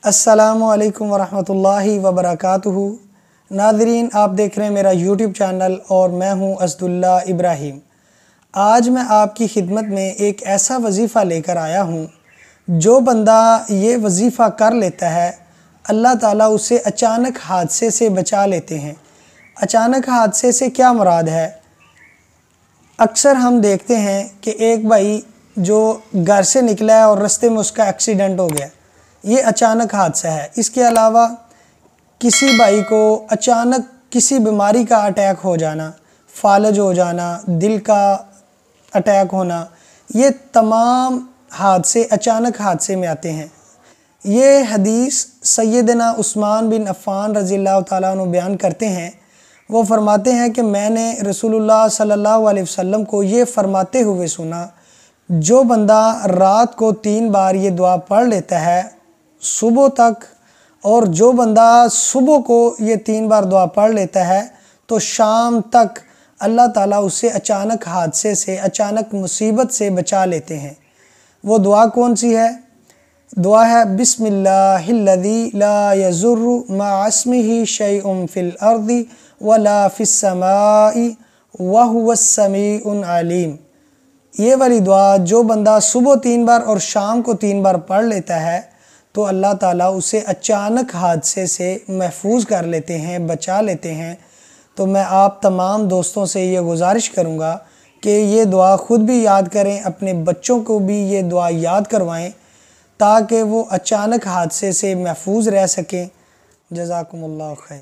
अस्सलामुअलैकुम वरहमतुल्लाहि वबरकातुहू। नाज़रीन, आप देख रहे हैं मेरा यूट्यूब चैनल और मैं हूं असदुल्ला इब्राहिम। आज मैं आपकी खिदमत में एक ऐसा वजीफ़ा लेकर आया हूं, जो बंदा ये वजीफ़ा कर लेता है अल्लाह ताला उसे अचानक हादसे से बचा लेते हैं। अचानक हादसे से क्या मुराद है? अक्सर हम देखते हैं कि एक भाई जो घर से निकला है और रास्ते में उसका एक्सीडेंट हो गया, ये अचानक हादसा है। इसके अलावा किसी भाई को अचानक किसी बीमारी का अटैक हो जाना, फालज हो जाना, दिल का अटैक होना, ये तमाम हादसे अचानक हादसे में आते हैं। ये हदीस सैयदना उस्मान बिन अफ़्फ़ान रज़ियल्लाहु ताला अन्हु बयान करते हैं। वो फरमाते हैं कि मैंने रसूलुल्लाह सल्लल्लाहु अलैहि वसल्लम को ये फरमाते हुए सुना, जो बंदा रात को 3 बार ये दुआ पढ़ लेता है सुबह तक, और जो बंदा सुबह को ये 3 बार दुआ पढ़ लेता है तो शाम तक अल्लाह ताला उसे अचानक हादसे से, अचानक मुसीबत से बचा लेते हैं। वो दुआ कौन सी है? दुआ है बिस्मिल्लाहिल्लज़ी ला यज़ुर्रु मअ इस्मिही शैउन फ़िल अर्ज़ि वला फ़िस समाई व हुवस समीउन अलीम। ये वाली दुआ जो बंदा सुबह 3 बार और शाम को 3 बार पढ़ लेता है तो अल्लाह ताला उसे अचानक हादसे से महफूज कर लेते हैं, बचा लेते हैं। तो मैं आप तमाम दोस्तों से ये गुजारिश करूँगा कि ये दुआ ख़ुद भी याद करें, अपने बच्चों को भी ये दुआ याद करवाएं ताकि वो अचानक हादसे से महफूज रह सकें। जज़ाकुमुल्लाह खैर।